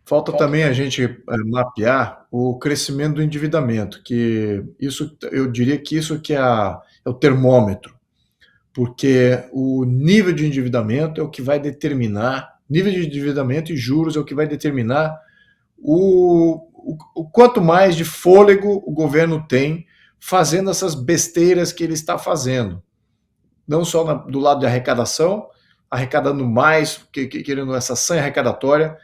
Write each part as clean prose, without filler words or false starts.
Falta também a gente mapear o crescimento do endividamento, que isso, eu diria que isso que é o termômetro, porque o nível de endividamento é o que vai determinar, nível de endividamento e juros é o que vai determinar o quanto mais de fôlego o governo tem fazendo essas besteiras que ele está fazendo. Não só do lado de arrecadação, arrecadando mais, querendo essa sanha arrecadatória,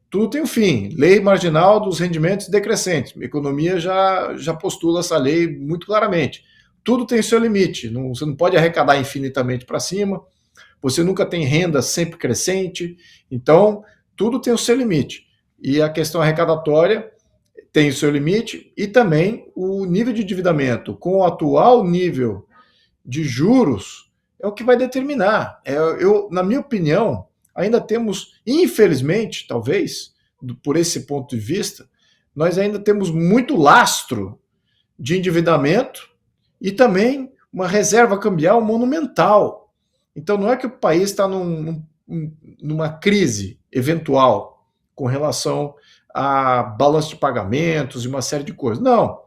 tudo tem um fim. Lei marginal dos rendimentos decrescentes. A economia já postula essa lei muito claramente. Tudo tem seu limite. Não, você não pode arrecadar infinitamente para cima. Você nunca tem renda sempre crescente. Então, tudo tem o seu limite. E a questão arrecadatória tem o seu limite e também o nível de endividamento com o atual nível de juros é o que vai determinar. Na minha opinião, ainda temos, infelizmente, talvez, por esse ponto de vista, nós ainda temos muito lastro de endividamento e também uma reserva cambial monumental. Então, não é que o país está numa crise eventual com relação a balanço de pagamentos e uma série de coisas. Não.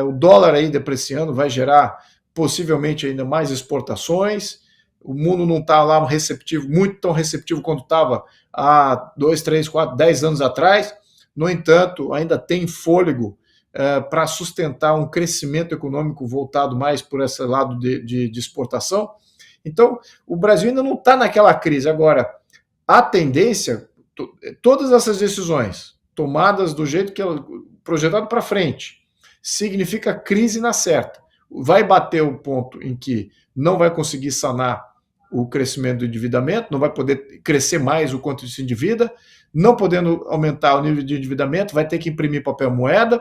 O dólar aí depreciando vai gerar possivelmente ainda mais exportações. O mundo não está lá receptivo, muito tão receptivo quanto estava há 2, 3, 4, 10 anos atrás. No entanto, ainda tem fôlego para sustentar um crescimento econômico voltado mais por esse lado de exportação. Então, o Brasil ainda não está naquela crise. Agora, a tendência, todas essas decisões tomadas do jeito que é projetado para frente, significa crise na certa. Vai bater o ponto em que não vai conseguir sanar o crescimento do endividamento, não vai poder crescer mais o quanto se endivida, não podendo aumentar o nível de endividamento, vai ter que imprimir papel moeda.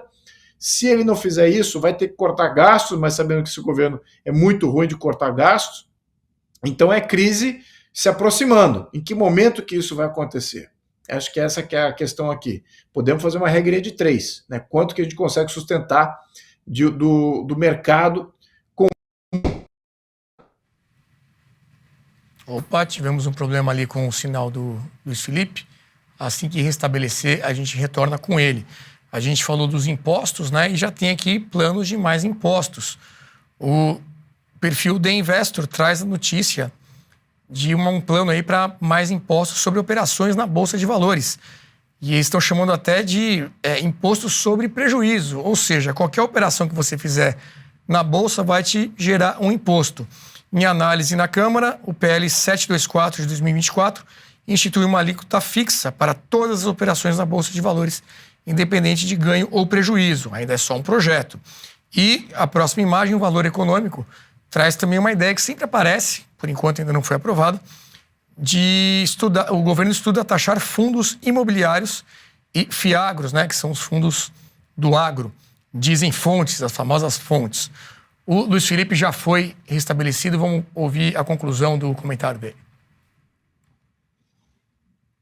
Se ele não fizer isso, vai ter que cortar gastos, mas sabendo que esse governo é muito ruim de cortar gastos. Então é crise se aproximando. Em que momento que isso vai acontecer? Acho que essa que é a questão aqui. Podemos fazer uma regrinha de 3, né? Quanto que a gente consegue sustentar do mercado. Opa, tivemos um problema ali com o sinal do Luiz Felipe. Assim que restabelecer, a gente retorna com ele. A gente falou dos impostos, né? E já tem aqui planos de mais impostos. O perfil The Investor traz a notícia de um plano aí para mais impostos sobre operações na Bolsa de Valores. E eles estão chamando até de imposto sobre prejuízo. Ou seja, qualquer operação que você fizer na Bolsa vai te gerar um imposto. Em análise na Câmara, o PL 724 de 2024 institui uma alíquota fixa para todas as operações na Bolsa de Valores, independente de ganho ou prejuízo. Ainda é só um projeto. E a próxima imagem, o valor econômico, traz também uma ideia que sempre aparece, por enquanto ainda não foi aprovada, de estudar, o governo estuda taxar fundos imobiliários e fiagros, né, que são os fundos do agro. Dizem fontes, as famosas fontes. O Luiz Felipe já foi restabelecido, vamos ouvir a conclusão do comentário dele.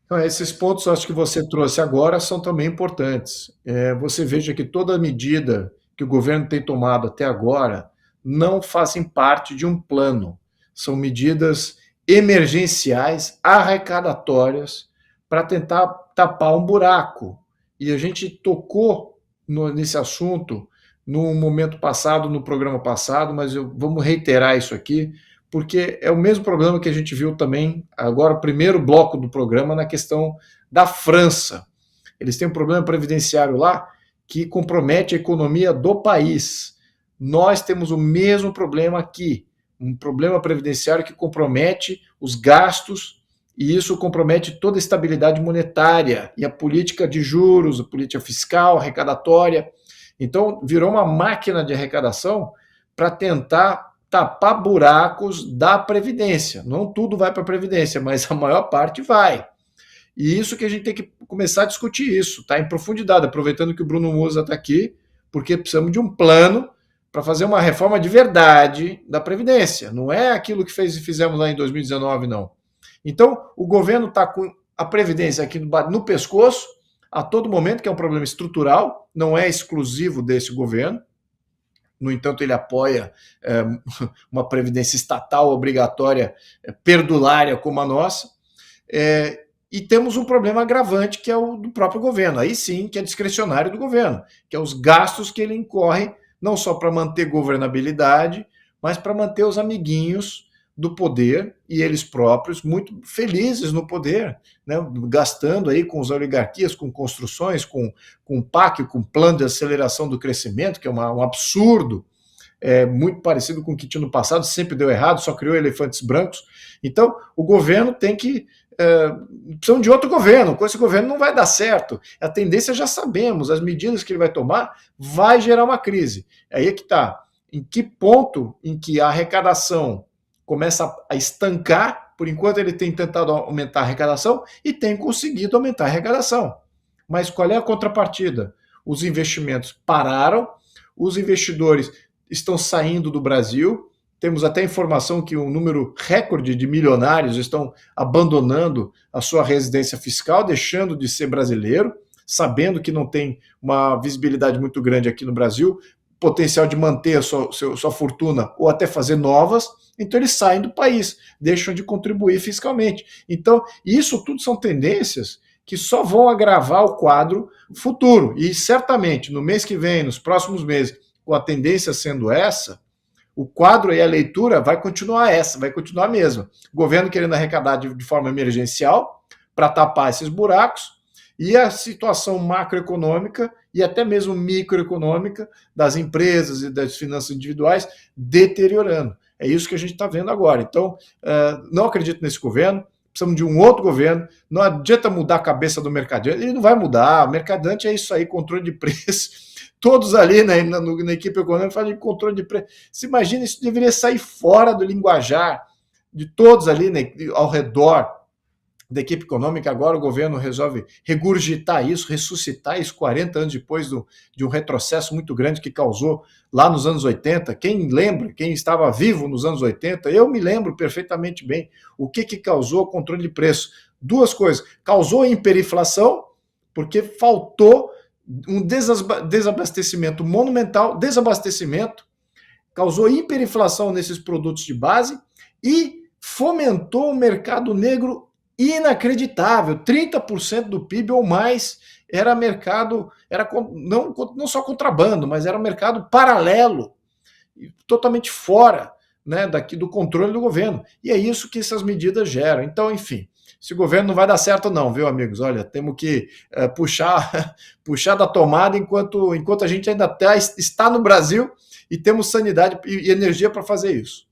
Então, esses pontos, acho que você trouxe agora, são também importantes. Você veja que toda medida que o governo tem tomado até agora não fazem parte de um plano. São medidas emergenciais, arrecadatórias, para tentar tapar um buraco. E a gente tocou nesse assunto no momento passado, no programa passado, mas vamos reiterar isso aqui, porque é o mesmo problema que a gente viu também agora, o primeiro bloco do programa, na questão da França. Eles têm um problema previdenciário lá que compromete a economia do país. Nós temos o mesmo problema aqui, um problema previdenciário que compromete os gastos e isso compromete toda a estabilidade monetária e a política de juros, a política fiscal, arrecadatória. Então, virou uma máquina de arrecadação para tentar tapar buracos da Previdência. Não tudo vai para a Previdência, mas a maior parte vai. E isso que a gente tem que começar a discutir isso, tá? Em profundidade, aproveitando que o Bruno Musa está aqui, porque precisamos de um plano para fazer uma reforma de verdade da Previdência. Não é aquilo que fizemos lá em 2019, não. Então, o governo está com a Previdência aqui no pescoço a todo momento, que é um problema estrutural, não é exclusivo desse governo. No entanto, ele apoia uma previdência estatal obrigatória, perdulária como a nossa. E temos um problema agravante, que é o do próprio governo. Aí sim, que é discricionário do governo, que é os gastos que ele incorre, não só para manter governabilidade, mas para manter os amiguinhos do poder e eles próprios muito felizes no poder, né? Gastando aí com as oligarquias, com construções, com PAC, com plano de aceleração do crescimento, que é um absurdo, muito parecido com o que tinha no passado, sempre deu errado, só criou elefantes brancos. Então, o governo tem que precisam de outro governo, com esse governo não vai dar certo. A tendência já sabemos, as medidas que ele vai tomar vai gerar uma crise. Aí é que está. Em que ponto em que a arrecadação começa a estancar, por enquanto ele tem tentado aumentar a arrecadação e tem conseguido aumentar a arrecadação. Mas qual é a contrapartida? Os investimentos pararam, os investidores estão saindo do Brasil, temos até informação que um número recorde de milionários estão abandonando a sua residência fiscal, deixando de ser brasileiro, sabendo que não tem uma visibilidade muito grande aqui no Brasil, potencial de manter a sua fortuna ou até fazer novas, então eles saem do país, deixam de contribuir fiscalmente. Então, isso tudo são tendências que só vão agravar o quadro futuro. E certamente, no mês que vem, nos próximos meses, com a tendência sendo essa, o quadro e a leitura vai continuar a mesma. O governo querendo arrecadar de forma emergencial para tapar esses buracos e a situação macroeconômica e até mesmo microeconômica das empresas e das finanças individuais deteriorando. É isso que a gente está vendo agora. Então, não acredito nesse governo, precisamos de um outro governo, não adianta mudar a cabeça do mercadante, ele não vai mudar, o mercadante é isso aí, controle de preço, todos ali na equipe econômica falam de controle de preço. Se imagina, isso deveria sair fora do linguajar de todos ali, né, ao redor da equipe econômica. Agora o governo resolve regurgitar isso, ressuscitar isso 40 anos depois de um retrocesso muito grande que causou lá nos anos 80. Quem lembra, quem estava vivo nos anos 80, eu me lembro perfeitamente bem o que causou o controle de preço. Duas coisas, causou hiperinflação, porque faltou um desabastecimento monumental, causou hiperinflação nesses produtos de base e fomentou o mercado negro inacreditável. 30% do PIB ou mais era mercado, não só contrabando, mas era um mercado paralelo, totalmente fora, né, daqui do controle do governo. E é isso que essas medidas geram. Então, enfim, esse governo não vai dar certo não, viu, amigos? Olha, temos que puxar da tomada enquanto a gente ainda está no Brasil e temos sanidade e energia para fazer isso.